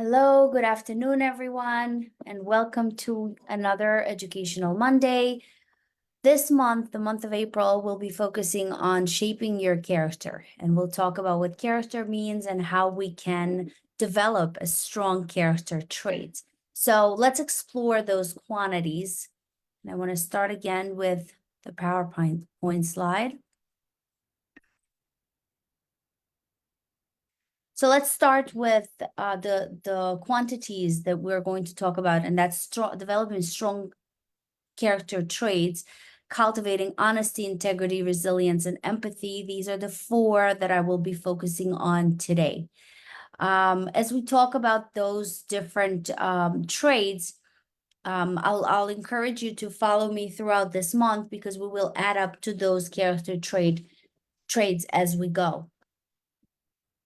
Hello, good afternoon, everyone, and welcome to another Educational Monday. This month, the month of April, we'll be focusing on shaping your character, and we'll talk about what character means and how we can develop a strong character trait. So let's explore those quantities. And I want to start again with the PowerPoint slide. So let's start with the quantities that we're going to talk about, and that's developing strong character traits, cultivating honesty, integrity, resilience, and empathy. These are the four that I will be focusing on today. As we talk about those different traits, I'll encourage you to follow me throughout this month because we will add up to those character traits as we go.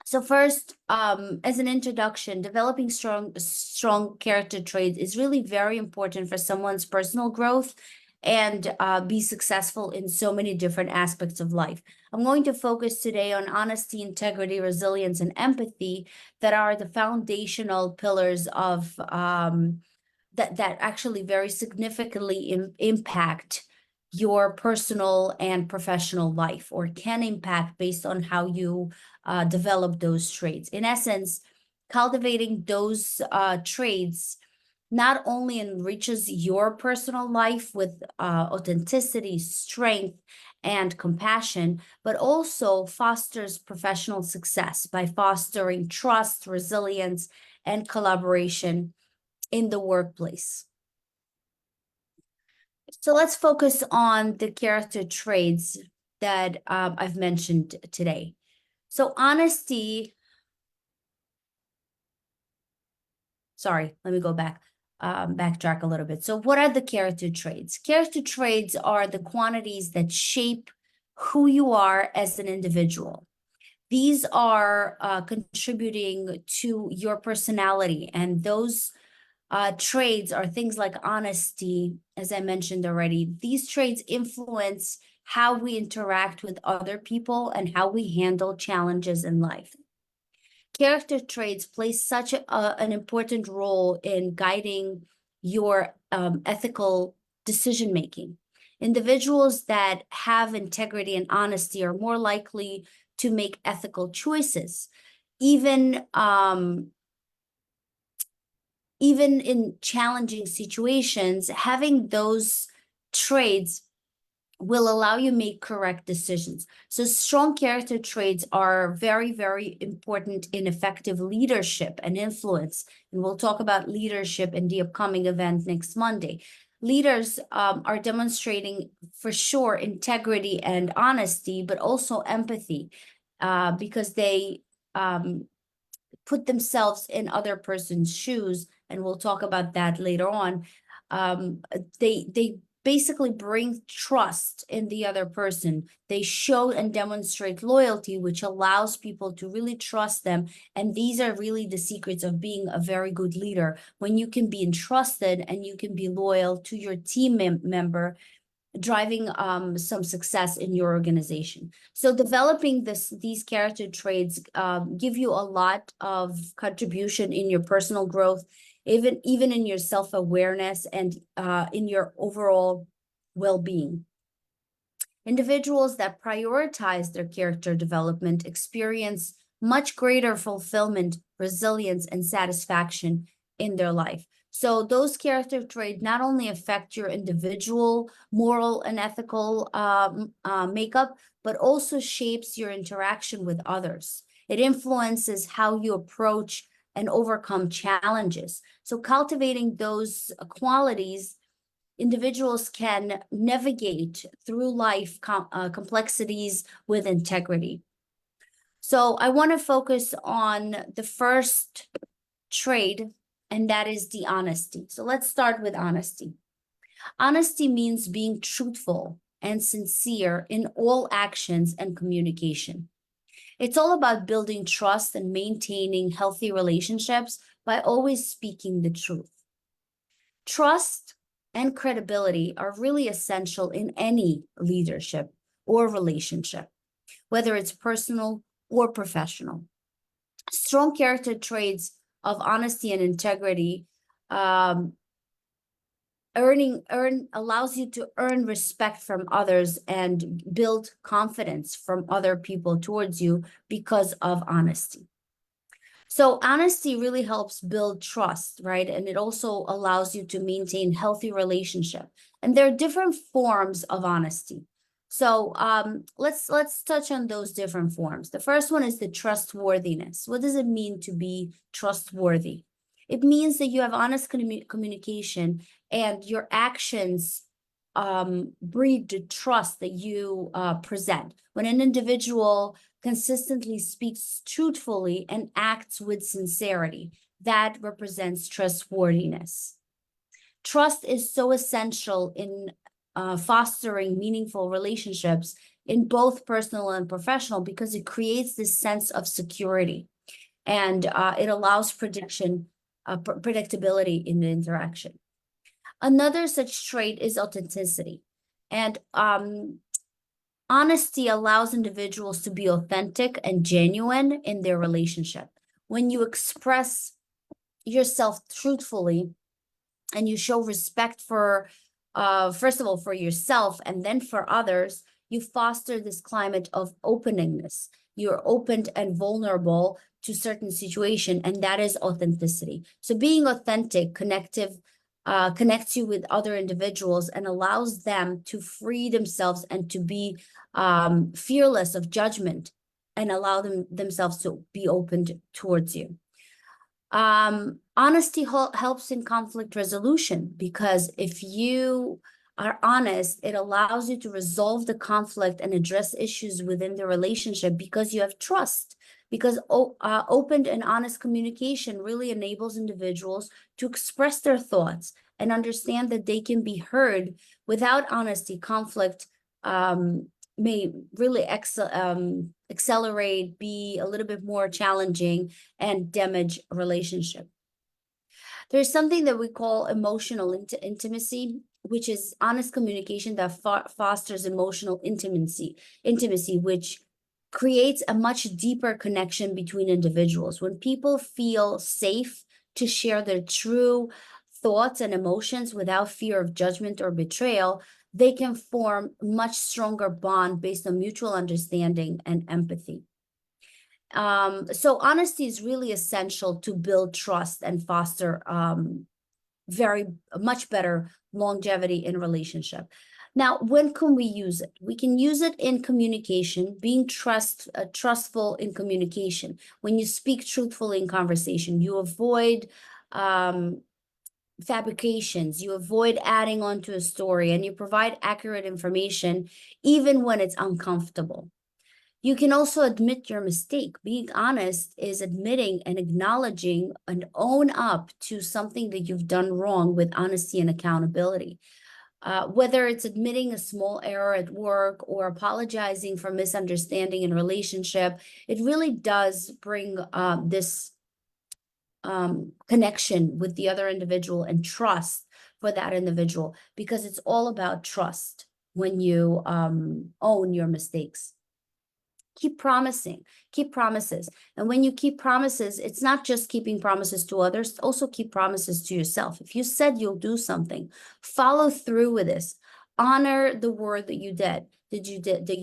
So first, as an introduction, developing strong character traits is really very important for someone's personal growth and be successful in so many different aspects of life. I'm going to focus today on honesty, integrity, resilience, and empathy that are the foundational pillars of that actually very significantly impact your personal and professional life, or can impact based on how you develop those traits. In essence, cultivating those traits not only enriches your personal life with authenticity, strength, and compassion, but also fosters professional success by fostering trust, resilience, and collaboration in the workplace. So let's focus on the character traits that I've mentioned today. So honesty, sorry, let me go back, backtrack a little bit. So what are the character traits? Character traits are the quantities that shape who you are as an individual. These are contributing to your personality, and those traits are things like honesty, as I mentioned already. These traits influence how we interact with other people and how we handle challenges in life. Character traits play such an important role in guiding your ethical decision making. Individuals that have integrity and honesty are more likely to make ethical choices, even in challenging situations. Having those traits will allow you make correct decisions. So strong character traits are very, very important in effective leadership and influence. And we'll talk about leadership in the upcoming event next Monday. Leaders are demonstrating for sure integrity and honesty, but also empathy, because they put themselves in other person's shoes, and we'll talk about that later on. They basically bring trust in the other person. They show and demonstrate loyalty, which allows people to really trust them. And these are really the secrets of being a very good leader, when you can be entrusted and you can be loyal to your team member, driving some success in your organization. So developing these character traits give you a lot of contribution in your personal growth, even in your self-awareness and in your overall well-being. Individuals that prioritize their character development experience much greater fulfillment, resilience, and satisfaction in their life. So those character traits not only affect your individual moral and ethical makeup, but also shapes your interaction with others. It influences how you approach and overcome challenges. So cultivating those qualities, individuals can navigate through life complexities with integrity. So I want to focus on the first trait, and that is the honesty. So let's start with honesty. Honesty means being truthful and sincere in all actions and communication. It's all about building trust and maintaining healthy relationships by always speaking the truth. Trust and credibility are really essential in any leadership or relationship, whether it's personal or professional. Strong character traits of honesty and integrity allows you to earn respect from others and build confidence from other people towards you because of honesty. So honesty really helps build trust, right? And it also allows you to maintain healthy relationship. And there are different forms of honesty. So let's touch on those different forms. The first one is the trustworthiness. What does it mean to be trustworthy? It means that you have honest communication and your actions breed the trust that you present. When an individual consistently speaks truthfully and acts with sincerity, that represents trustworthiness. Trust is so essential in fostering meaningful relationships in both personal and professional because it creates this sense of security and it allows predictability in the interaction. Another such trait is authenticity. And honesty allows individuals to be authentic and genuine in their relationship. When you express yourself truthfully and you show respect for, first of all, for yourself and then for others, you foster this climate of openness. You're open and vulnerable to certain situation, and that is authenticity. So being authentic, connects you with other individuals and allows them to free themselves and to be fearless of judgment and allow themselves to be open towards you. Honesty helps in conflict resolution because if you are honest, it allows you to resolve the conflict and address issues within the relationship because you have trust. Because open and honest communication really enables individuals to express their thoughts and understand that they can be heard. Without honesty, conflict may really accelerate, be a little bit more challenging, and damage a relationship. There's something that we call emotional intimacy, which is honest communication that fosters emotional intimacy, which creates a much deeper connection between individuals. When people feel safe to share their true thoughts and emotions without fear of judgment or betrayal, they can form a much stronger bond based on mutual understanding and empathy. So honesty is really essential to build trust and foster much better longevity in relationship. Now, when can we use it? We can use it in communication, being trustful in communication. When you speak truthfully in conversation, you avoid fabrications, you avoid adding on to a story, and you provide accurate information even when it's uncomfortable. You can also admit your mistake. Being honest is admitting and acknowledging and own up to something that you've done wrong with honesty and accountability. Whether it's admitting a small error at work or apologizing for misunderstanding in a relationship, it really does bring this connection with the other individual and trust for that individual, because it's all about trust when you own your mistakes. Keep promises. And when you keep promises, it's not just keeping promises to others, also keep promises to yourself. If you said you'll do something, follow through with this. Honor the word that you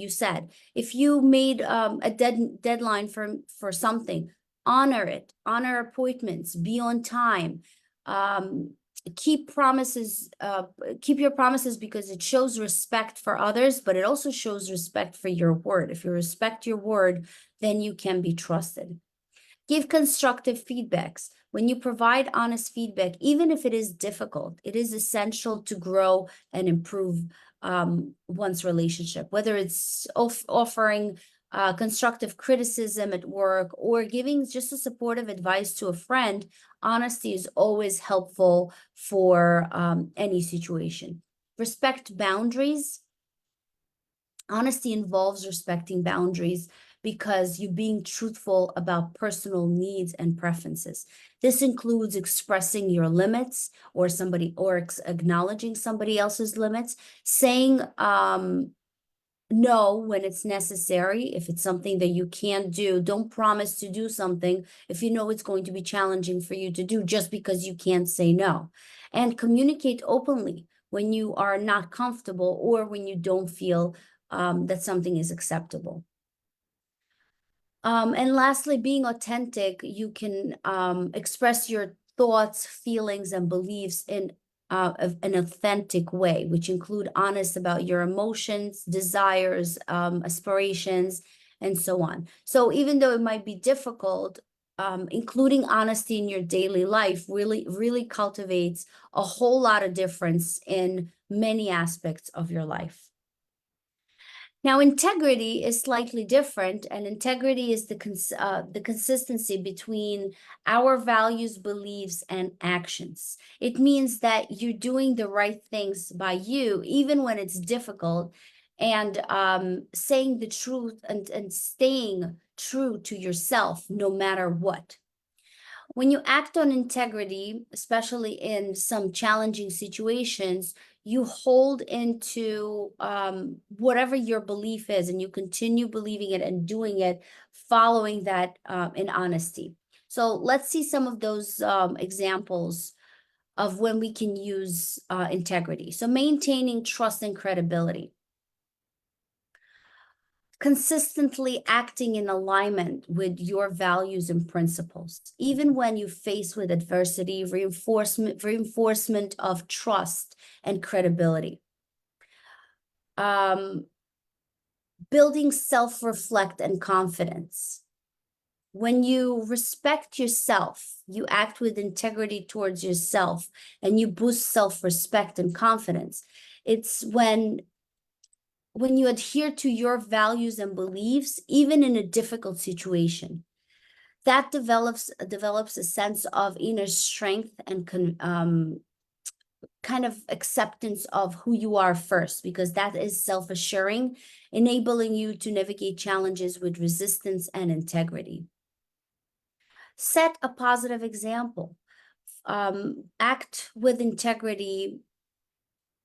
said. If you made a deadline for something, honor it, honor appointments, be on time. Keep your promises because it shows respect for others, but it also shows respect for your word. If you respect your word, then you can be trusted. Give constructive feedbacks. When you provide honest feedback, even if it is difficult, it is essential to grow and improve one's relationship, whether it's offering constructive criticism at work or giving just a supportive advice to a friend. Honesty is always helpful for any situation. Respect boundaries. Honesty involves respecting boundaries because you're being truthful about personal needs and preferences. This includes expressing your limits or acknowledging somebody else's limits, saying no when it's necessary. If it's something that you can't do, don't promise to do something if you know it's going to be challenging for you to do just because you can't say no. And communicate openly when you are not comfortable or when you don't feel that something is acceptable. And lastly, being authentic, you can express your thoughts, feelings, and beliefs in an authentic way, which include honest about your emotions, desires, aspirations, and so on. So even though it might be difficult, including honesty in your daily life really cultivates a whole lot of difference in many aspects of your life. Now, integrity is slightly different, and integrity is the consistency between our values, beliefs, and actions. It means that you're doing the right things by you, even when it's difficult, and saying the truth and staying true to yourself no matter what. When you act on integrity, especially in some challenging situations, you hold into whatever your belief is, and you continue believing it and doing it, following that in honesty. So let's see some of those examples of when we can use integrity. So maintaining trust and credibility. Consistently acting in alignment with your values and principles, even when you face with adversity, reinforcement of trust and credibility. Building self-reflect and confidence. When you respect yourself, you act with integrity towards yourself, and you boost self-respect and confidence. It's when you adhere to your values and beliefs, even in a difficult situation, that develops a sense of inner strength and kind of acceptance of who you are first, because that is self-assuring, enabling you to navigate challenges with resistance and integrity. Set a positive example. Act with integrity.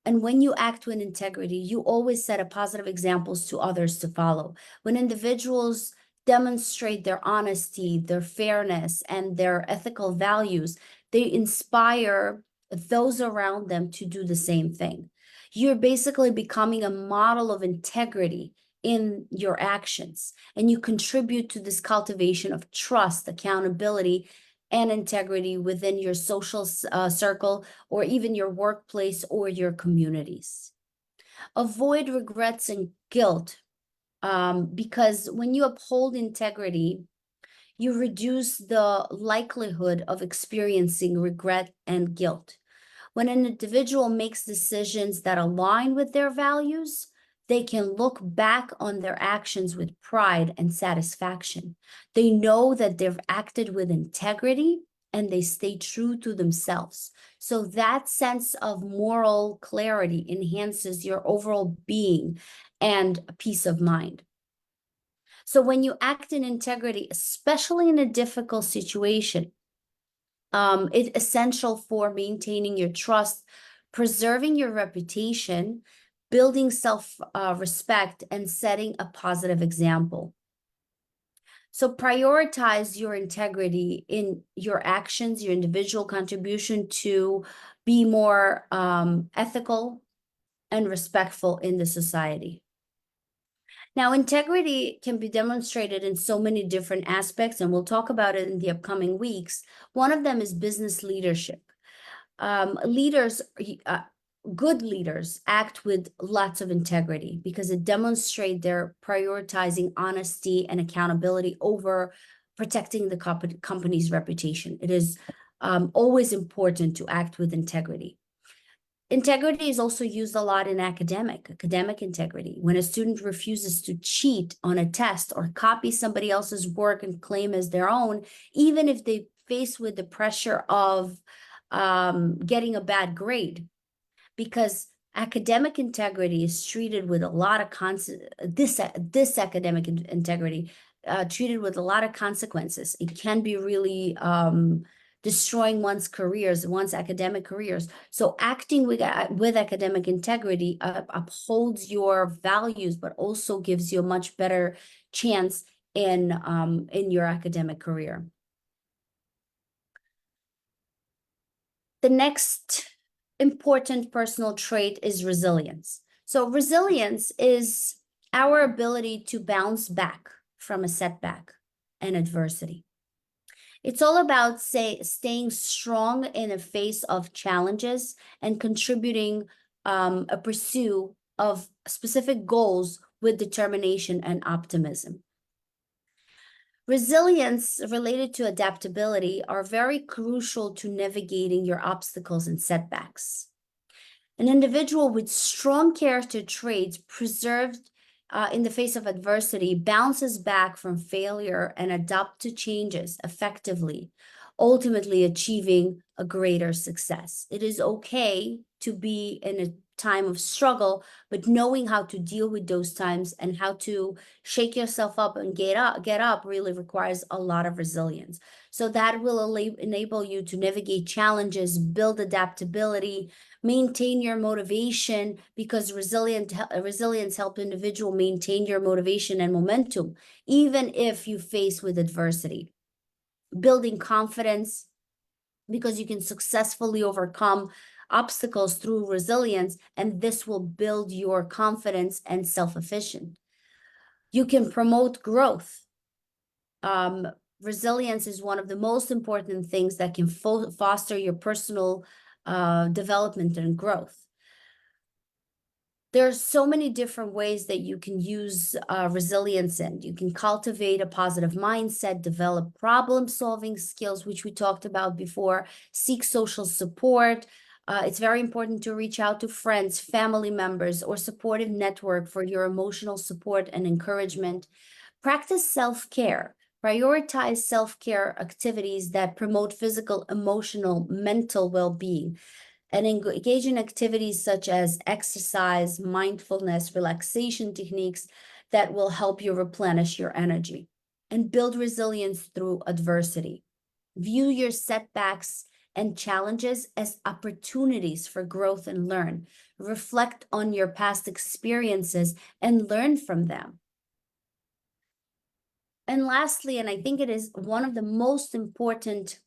And when you act with integrity, you always set a positive examples to others to follow. When individuals demonstrate their honesty, their fairness, and their ethical values, they inspire those around them to do the same thing. You're basically becoming a model of integrity in your actions, and you contribute to this cultivation of trust, accountability, and integrity within your social circle, or even your workplace or your communities. Avoid regrets and guilt, because when you uphold integrity, you reduce the likelihood of experiencing regret and guilt. When an individual makes decisions that align with their values, they can look back on their actions with pride and satisfaction. They know that they've acted with integrity and they stay true to themselves. So that sense of moral clarity enhances your overall being and peace of mind. So when you act in integrity, especially in a difficult situation, it's essential for maintaining your trust, preserving your reputation, building self-respect, and setting a positive example. So prioritize your integrity in your actions, your individual contribution to be more ethical and respectful in the society. Now, integrity can be demonstrated in so many different aspects, and we'll talk about it in the upcoming weeks. One of them is business leadership. Good leaders act with lots of integrity because it demonstrates they're prioritizing honesty and accountability over protecting the company's reputation. It is always important to act with integrity. Integrity is also used a lot in academic integrity. When a student refuses to cheat on a test or copy somebody else's work and claim as their own, even if they face with the pressure of getting a bad grade, because academic integrity is treated with a lot of this academic integrity treated with a lot of consequences. It can be really destroying one's careers, one's academic careers. So acting with academic integrity upholds your values, but also gives you a much better chance in your academic career. The next important personal trait is resilience. So resilience is our ability to bounce back from a setback and adversity. It's all about staying strong in the face of challenges and contributing a pursuit of specific goals with determination and optimism. Resilience related to adaptability are very crucial to navigating your obstacles and setbacks. An individual with strong character traits preserved in the face of adversity bounces back from failure and adapts to changes effectively, ultimately achieving a greater success. It is okay to be in a time of struggle, but knowing how to deal with those times and how to shake yourself up and get up really requires a lot of resilience. So that will enable you to navigate challenges, build adaptability, maintain your motivation, because resilience helps individual maintain your motivation and momentum, even if you face with adversity. Building confidence, because you can successfully overcome obstacles through resilience, and this will build your confidence and self-efficient. You can promote growth. Resilience is one of the most important things that can foster your personal development and growth. There are so many different ways that you can use resilience in. You can cultivate a positive mindset, develop problem-solving skills, which we talked about before, seek social support. It's very important to reach out to friends, family members, or supportive network for your emotional support and encouragement. Practice self-care. Prioritize self-care activities that promote physical, emotional, mental well-being, and engage in activities such as exercise, mindfulness, relaxation techniques that will help you replenish your energy. And build resilience through adversity. View your setbacks and challenges as opportunities for growth and learn. Reflect on your past experiences and learn from them. And lastly, and I think it is one of the most important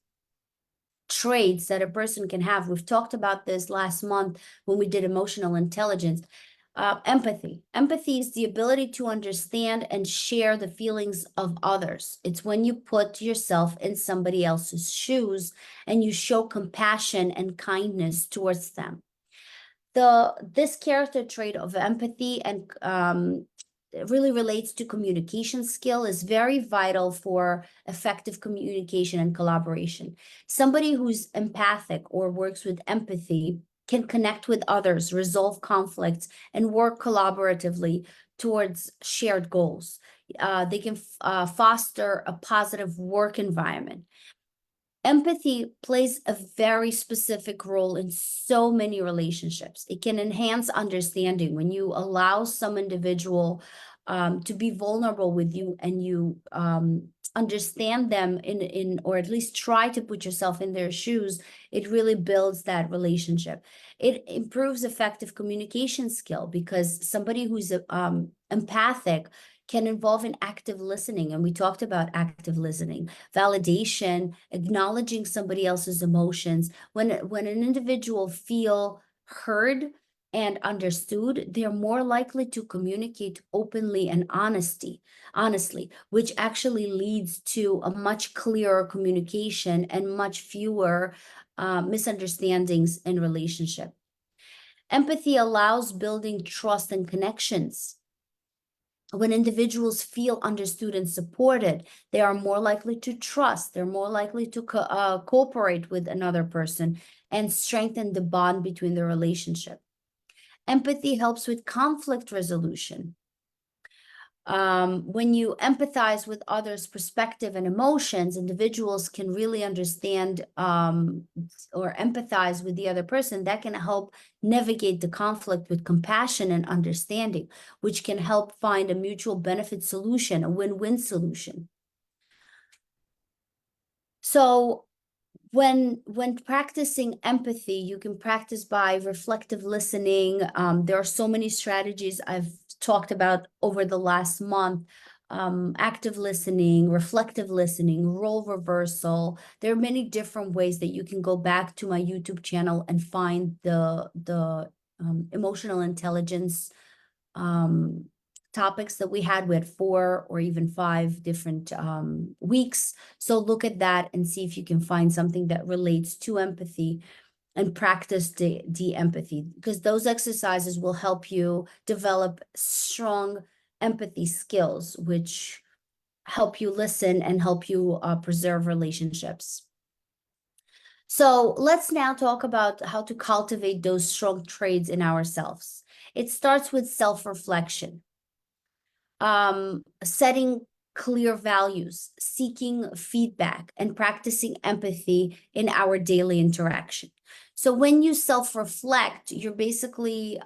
traits that a person can have. We've talked about this last month when we did emotional intelligence. Empathy. Empathy is the ability to understand and share the feelings of others. It's when you put yourself in somebody else's shoes and you show compassion and kindness towards them. This character trait of empathy and it really relates to communication skill, is very vital for effective communication and collaboration. Somebody who's empathic or works with empathy can connect with others, resolve conflicts, and work collaboratively towards shared goals. They can foster a positive work environment. Empathy plays a very specific role in so many relationships. It can enhance understanding when you allow some individual to be vulnerable with you, and you understand them in or at least try to put yourself in their shoes. It really builds that relationship. It improves effective communication skill, because somebody who's empathic can involve in active listening. And we talked about active listening, validation, acknowledging somebody else's emotions. When an individual feel heard and understood, they're more likely to communicate openly and honestly, which actually leads to a much clearer communication and much fewer misunderstandings in relationship. Empathy allows building trust and connections. When individuals feel understood and supported, they are more likely to trust, they're more likely to cooperate with another person and strengthen the bond between the relationship. Empathy helps with conflict resolution. When you empathize with others' perspective and emotions, individuals can really understand or empathize with the other person. That can help navigate the conflict with compassion and understanding, which can help find a mutual benefit solution, a win-win solution. So when practicing empathy, you can practice by reflective listening. There are so many strategies I've talked about over the last month. Active listening, reflective listening, role reversal. There are many different ways that you can go back to my YouTube channel and find the emotional intelligence topics that we had. We had 4 or even 5 different weeks. So look at that and see if you can find something that relates to empathy and practice the empathy, because those exercises will help you develop strong empathy skills, which help you listen and help you preserve relationships. So let's now talk about how to cultivate those strong traits in ourselves. It starts with self-reflection, setting clear values, seeking feedback, and practicing empathy in our daily interaction. So when you self-reflect, you're basically,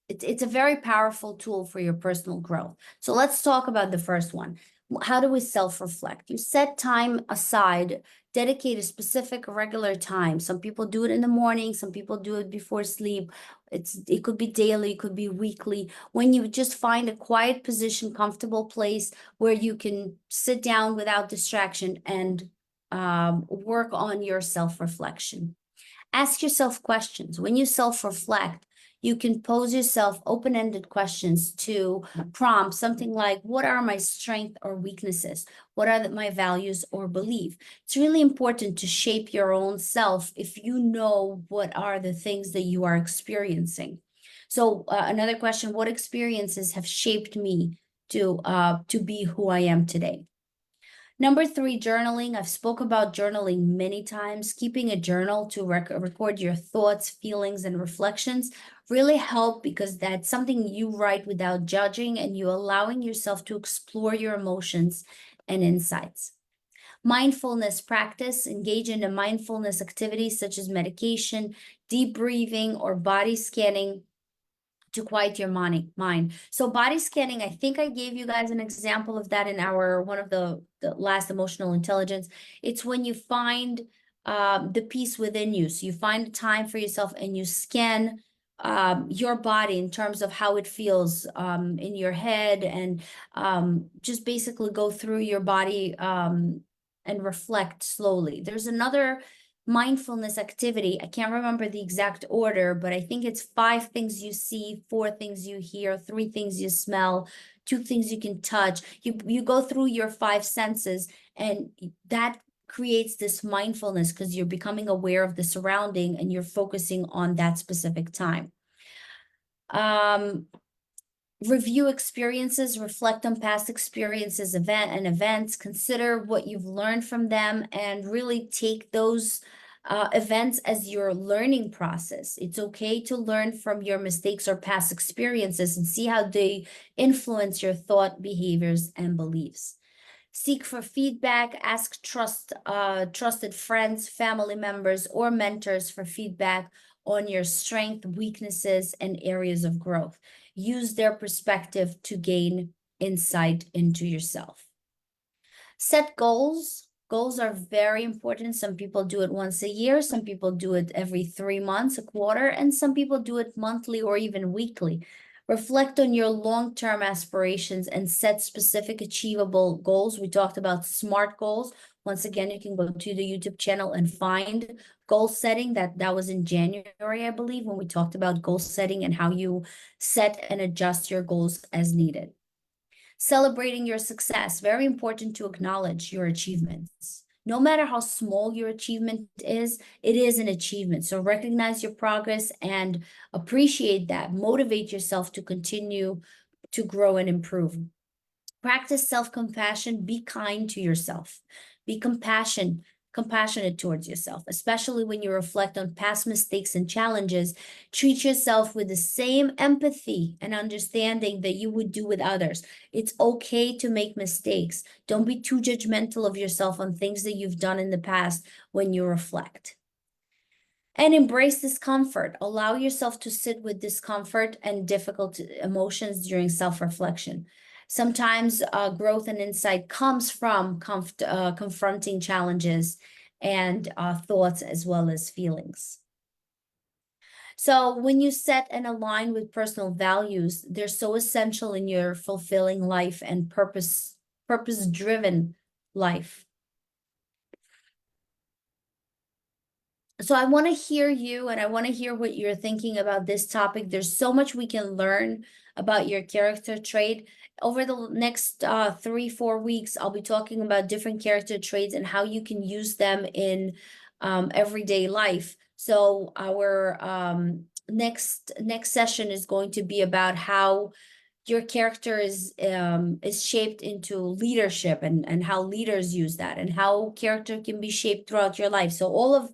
it's a very powerful tool for your personal growth. So let's talk about the first one. How do we self-reflect? You set time aside, dedicate a specific regular time. Some people do it in the morning, some people do it before sleep. It could be daily, it could be weekly. When you just find a quiet position, comfortable place where you can sit down without distraction and work on your self-reflection. Ask yourself questions. When you self-reflect, you can pose yourself open-ended questions to prompt something like, what are my strengths or weaknesses? What are my values or belief? It's really important to shape your own self if you know what are the things that you are experiencing. So another question, what experiences have shaped me to be who I am today? Number 3, journaling. I've spoke about journaling many times. Keeping a journal to record your thoughts, feelings, and reflections really help, because that's something you write without judging and you allowing yourself to explore your emotions and insights. Mindfulness practice. Engage in a mindfulness activities such as meditation, deep breathing, or body scanning to quiet your mind. So body scanning, I think I gave you guys an example of that in one of the last emotional intelligence. It's when you find the peace within you. So you find time for yourself and you scan your body in terms of how it feels in your head, and just basically go through your body and reflect slowly. There's another mindfulness activity. I can't remember the exact order, but I think it's 5 things you see, 4 things you hear, 3 things you smell, 2 things you can touch. You go through your 5 senses, and that creates this mindfulness because you're becoming aware of the surrounding and you're focusing on that specific time. Review experiences, reflect on past experiences, events, consider what you've learned from them, and really take those events as your learning process. It's okay to learn from your mistakes or past experiences and see how they influence your thought, behaviors, and beliefs. Seek for feedback, ask trusted friends, family members, or mentors for feedback on your strengths, weaknesses, and areas of growth. Use their perspective to gain insight into yourself. Set goals. Goals are very important. Some people do it once a year, some people do it every 3 months, a quarter, and some people do it monthly or even weekly. Reflect on your long-term aspirations and set specific achievable goals. We talked about SMART goals. Once again, you can go to the YouTube channel and find goal setting. That was in January, I believe, when we talked about goal setting and how you set and adjust your goals as needed. Celebrating your success. Very important to acknowledge your achievements. No matter how small your achievement is, it is an achievement. So recognize your progress and appreciate that. Motivate yourself to continue to grow and improve. Practice self-compassion. Be kind to yourself. Be compassionate towards yourself, especially when you reflect on past mistakes and challenges. Treat yourself with the same empathy and understanding that you would do with others. It's okay to make mistakes. Don't be too judgmental of yourself on things that you've done in the past when you reflect. And embrace discomfort. Allow yourself to sit with discomfort and difficult emotions during self-reflection. Sometimes growth and insight comes from confronting challenges and thoughts as well as feelings. So when you set and align with personal values, they're so essential in your fulfilling life and purpose-driven life. So I want to hear you, and I want to hear what you're thinking about this topic. There's so much we can learn about your character trait. Over the next 3-4 weeks, I'll be talking about different character traits and how you can use them in everyday life. So our next session is going to be about how your character is shaped into leadership, and how leaders use that, and how character can be shaped throughout your life. So all of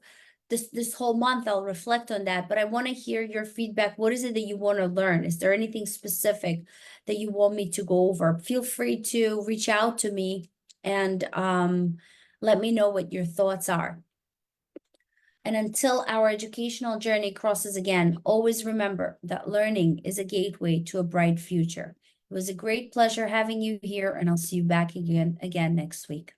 this whole month I'll reflect on that, but I want to hear your feedback. What is it that you want to learn? Is there anything specific that you want me to go over? Feel free to reach out to me and let me know what your thoughts are. And until our educational journey crosses again, always remember that learning is a gateway to a bright future. It was a great pleasure having you here, and I'll see you back again next week.